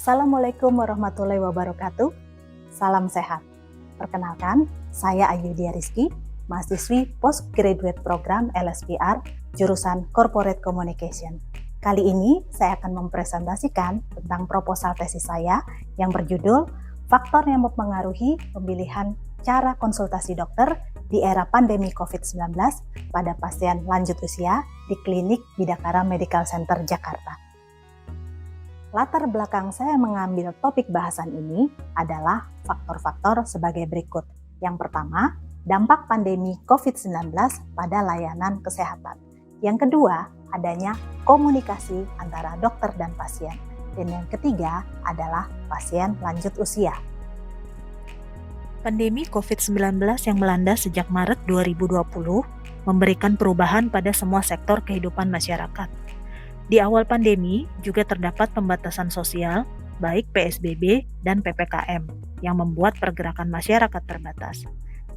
Assalamualaikum warahmatullahi wabarakatuh. Salam sehat. Perkenalkan, saya Ayudhya Rizky, mahasiswi Postgraduate Program LSPR, jurusan Corporate Communication. Kali ini saya akan mempresentasikan tentang proposal tesis saya yang berjudul Faktor yang mempengaruhi pemilihan cara konsultasi dokter di era pandemi COVID-19 pada pasien lanjut usia di Klinik Bidakara Medical Center Jakarta. Latar belakang saya mengambil topik bahasan ini adalah faktor-faktor sebagai berikut. Yang pertama, dampak pandemi COVID-19 pada layanan kesehatan. Yang kedua, adanya komunikasi antara dokter dan pasien. Dan yang ketiga adalah pasien lanjut usia. Pandemi COVID-19 yang melanda sejak Maret 2020 memberikan perubahan pada semua sektor kehidupan masyarakat. Di awal pandemi juga terdapat pembatasan sosial, baik PSBB dan PPKM, yang membuat pergerakan masyarakat terbatas.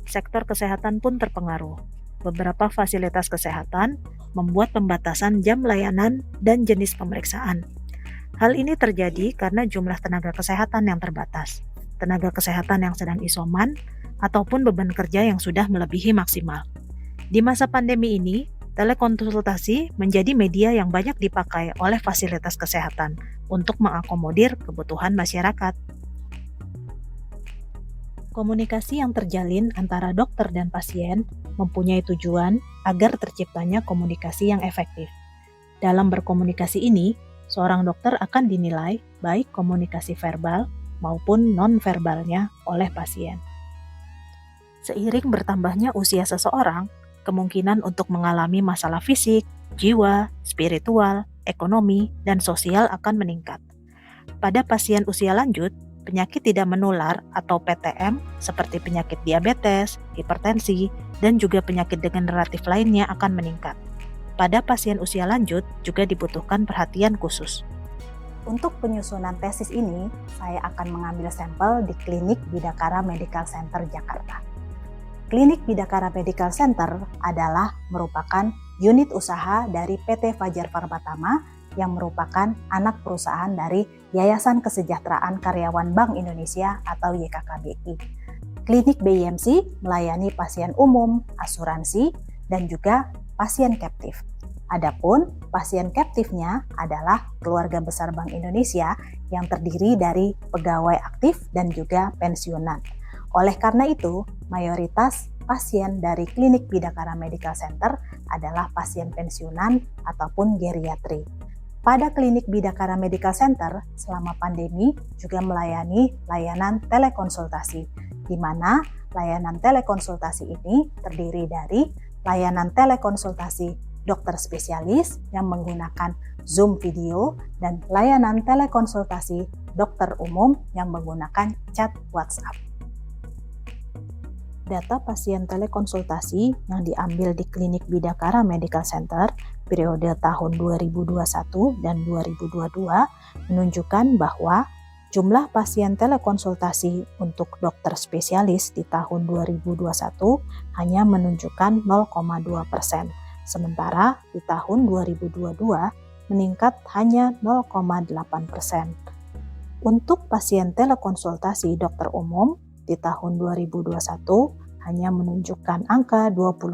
Sektor kesehatan pun terpengaruh. Beberapa fasilitas kesehatan membuat pembatasan jam layanan dan jenis pemeriksaan. Hal ini terjadi karena jumlah tenaga kesehatan yang terbatas, tenaga kesehatan yang sedang isoman, ataupun beban kerja yang sudah melebihi maksimal. Di masa pandemi ini, telekonsultasi menjadi media yang banyak dipakai oleh fasilitas kesehatan untuk mengakomodir kebutuhan masyarakat. Komunikasi yang terjalin antara dokter dan pasien mempunyai tujuan agar terciptanya komunikasi yang efektif. Dalam berkomunikasi ini, seorang dokter akan dinilai baik komunikasi verbal maupun non-verbalnya oleh pasien. Seiring bertambahnya usia seseorang, kemungkinan untuk mengalami masalah fisik, jiwa, spiritual, ekonomi, dan sosial akan meningkat. Pada pasien usia lanjut, penyakit tidak menular atau PTM seperti penyakit diabetes, hipertensi, dan juga penyakit degeneratif lainnya akan meningkat. Pada pasien usia lanjut juga dibutuhkan perhatian khusus. Untuk penyusunan tesis ini, saya akan mengambil sampel di Klinik Bidakara Medical Center Jakarta. Klinik Bidakara Medical Center adalah merupakan unit usaha dari PT Fajar Pharmatama yang merupakan anak perusahaan dari Yayasan Kesejahteraan Karyawan Bank Indonesia atau YKKBI. Klinik BIMC melayani pasien umum, asuransi, dan juga pasien captive. Adapun pasien captive-nya adalah keluarga besar Bank Indonesia yang terdiri dari pegawai aktif dan juga pensiunan. Oleh karena itu, mayoritas pasien dari Klinik Bidakara Medical Center adalah pasien pensiunan ataupun geriatri. Pada Klinik Bidakara Medical Center, selama pandemi juga melayani layanan telekonsultasi, di mana layanan telekonsultasi ini terdiri dari layanan telekonsultasi dokter spesialis yang menggunakan Zoom video dan layanan telekonsultasi dokter umum yang menggunakan chat WhatsApp. Data pasien telekonsultasi yang diambil di Klinik Bidakara Medical Center periode tahun 2021 dan 2022 menunjukkan bahwa jumlah pasien telekonsultasi untuk dokter spesialis di tahun 2021 hanya menunjukkan 0,2%, sementara di tahun 2022 meningkat hanya 0,8%. Untuk pasien telekonsultasi dokter umum di tahun 2021 hanya menunjukkan angka 22%,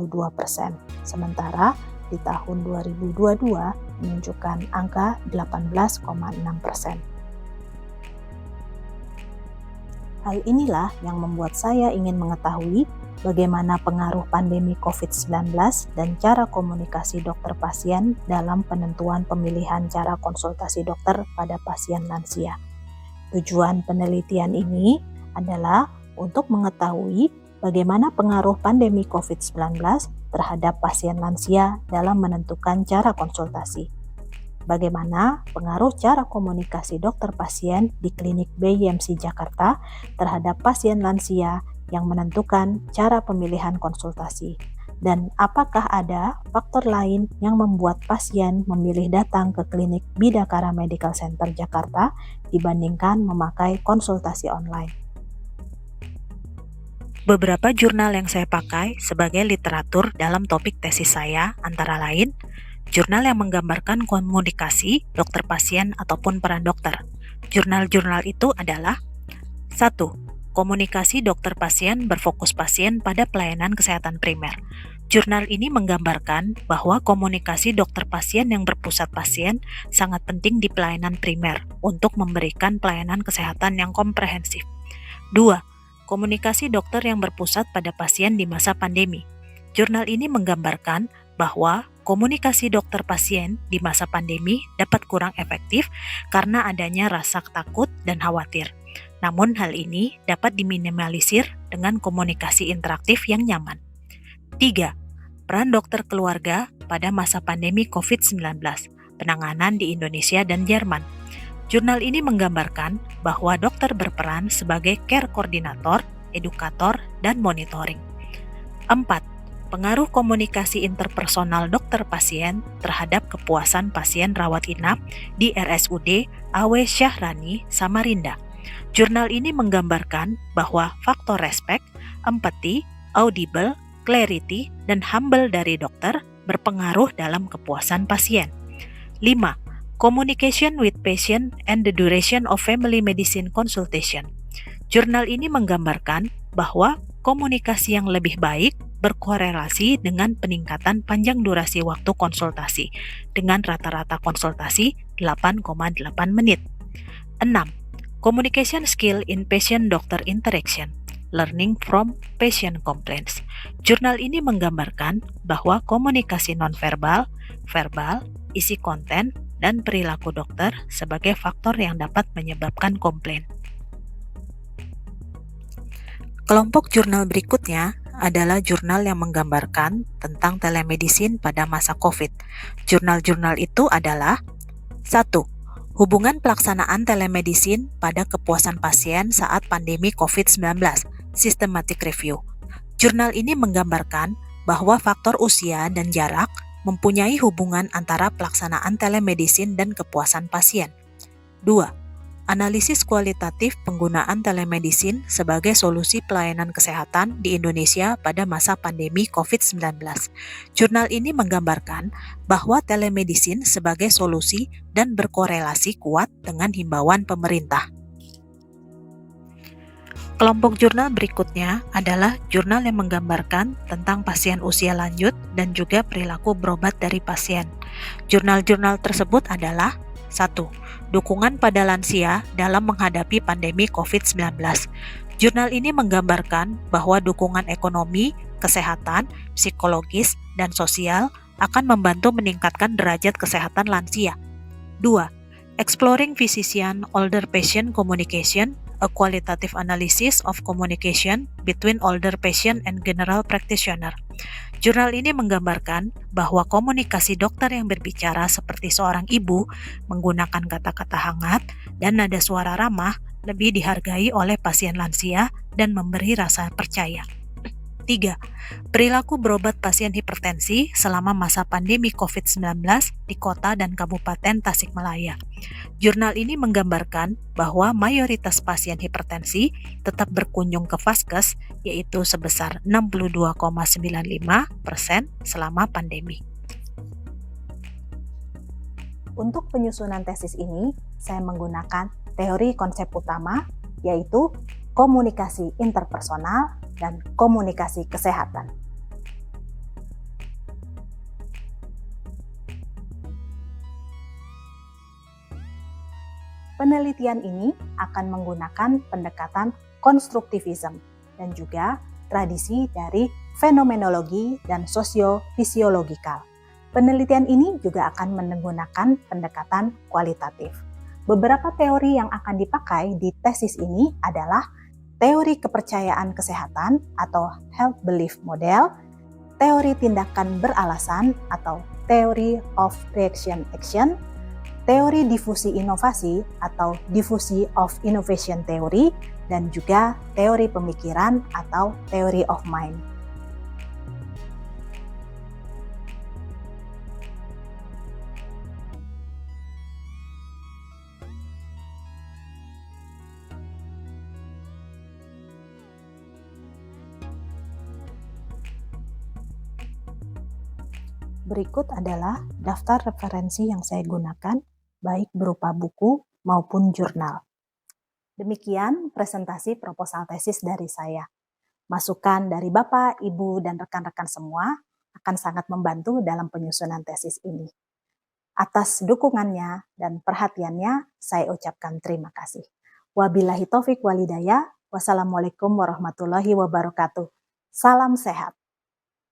sementara di tahun 2022 menunjukkan angka 18,6%. Hal inilah yang membuat saya ingin mengetahui bagaimana pengaruh pandemi COVID-19 dan cara komunikasi dokter pasien dalam penentuan pemilihan cara konsultasi dokter pada pasien lansia. Tujuan penelitian ini adalah untuk mengetahui bagaimana pengaruh pandemi COVID-19 terhadap pasien lansia dalam menentukan cara konsultasi. Bagaimana pengaruh cara komunikasi dokter pasien di Klinik BIMC Jakarta terhadap pasien lansia yang menentukan cara pemilihan konsultasi. Dan apakah ada faktor lain yang membuat pasien memilih datang ke Klinik Bidakara Medical Center Jakarta dibandingkan memakai konsultasi online. Beberapa jurnal yang saya pakai sebagai literatur dalam topik tesis saya antara lain jurnal yang menggambarkan komunikasi dokter pasien ataupun peran dokter. Jurnal-jurnal itu adalah 1. Komunikasi dokter pasien berfokus pasien pada pelayanan kesehatan primer. Jurnal ini menggambarkan bahwa komunikasi dokter pasien yang berpusat pasien sangat penting di pelayanan primer untuk memberikan pelayanan kesehatan yang komprehensif. 2. Komunikasi dokter yang berpusat pada pasien di masa pandemi. Jurnal ini menggambarkan bahwa komunikasi dokter pasien di masa pandemi dapat kurang efektif karena adanya rasa takut dan khawatir. Namun hal ini dapat diminimalisir dengan komunikasi interaktif yang nyaman. 3. Peran dokter keluarga pada masa pandemi COVID-19, penanganan di Indonesia dan Jerman. Jurnal ini menggambarkan bahwa dokter berperan sebagai care koordinator, edukator, dan monitoring. 4. Pengaruh komunikasi interpersonal dokter pasien terhadap kepuasan pasien rawat inap di RSUD AW Syahrani, Samarinda. Jurnal ini menggambarkan bahwa faktor respect, empathy, audible, clarity, dan humble dari dokter berpengaruh dalam kepuasan pasien. 5. Communication with patient and the duration of family medicine consultation. Jurnal ini menggambarkan bahwa komunikasi yang lebih baik berkorelasi dengan peningkatan panjang durasi waktu konsultasi dengan rata-rata konsultasi 8,8 menit. 6. Communication skill in patient-doctor interaction, learning from patient complaints. Jurnal ini menggambarkan bahwa komunikasi nonverbal, verbal, isi konten, dan perilaku dokter sebagai faktor yang dapat menyebabkan komplain. Kelompok jurnal berikutnya adalah jurnal yang menggambarkan tentang telemedicine pada masa COVID. Jurnal-jurnal itu adalah 1. Hubungan pelaksanaan telemedicine pada kepuasan pasien saat pandemi COVID-19, Systematic Review. Jurnal ini menggambarkan bahwa faktor usia dan jarak mempunyai hubungan antara pelaksanaan telemedicine dan kepuasan pasien. 2. Analisis kualitatif penggunaan telemedicine sebagai solusi pelayanan kesehatan di Indonesia pada masa pandemi COVID-19. Jurnal ini menggambarkan bahwa telemedicine sebagai solusi dan berkorelasi kuat dengan himbauan pemerintah. Kelompok jurnal berikutnya adalah jurnal yang menggambarkan tentang pasien usia lanjut dan juga perilaku berobat dari pasien. Jurnal-jurnal tersebut adalah 1. Dukungan pada lansia dalam menghadapi pandemi COVID-19. Jurnal ini menggambarkan bahwa dukungan ekonomi, kesehatan, psikologis, dan sosial akan membantu meningkatkan derajat kesehatan lansia. 2. Exploring Physician Older Patient Communication, a qualitative analysis of communication between older patient and general practitioner. Jurnal ini menggambarkan bahwa komunikasi dokter yang berbicara seperti seorang ibu, menggunakan kata-kata hangat dan nada suara ramah lebih dihargai oleh pasien lansia dan memberi rasa percaya. 3. Perilaku berobat pasien hipertensi selama masa pandemi COVID-19 di kota dan kabupaten Tasikmalaya. Jurnal ini menggambarkan bahwa mayoritas pasien hipertensi tetap berkunjung ke vaskes, yaitu sebesar 62,95% selama pandemi. Untuk penyusunan tesis ini, saya menggunakan teori konsep utama, yaitu komunikasi interpersonal dan komunikasi kesehatan. Penelitian ini akan menggunakan pendekatan konstruktivisme dan juga tradisi dari fenomenologi dan sosiofisiologikal. Penelitian ini juga akan menggunakan pendekatan kualitatif. Beberapa teori yang akan dipakai di tesis ini adalah teori kepercayaan kesehatan atau health belief model, teori tindakan beralasan atau theory of reaction action, teori difusi inovasi atau diffusion of innovation theory, dan juga teori pemikiran atau theory of mind. Berikut adalah daftar referensi yang saya gunakan, baik berupa buku maupun jurnal. Demikian presentasi proposal tesis dari saya. Masukan dari Bapak, Ibu, dan rekan-rekan semua akan sangat membantu dalam penyusunan tesis ini. Atas dukungannya dan perhatiannya, saya ucapkan terima kasih. Wabillahi taufik walhidayah. Wassalamualaikum warahmatullahi wabarakatuh. Salam sehat.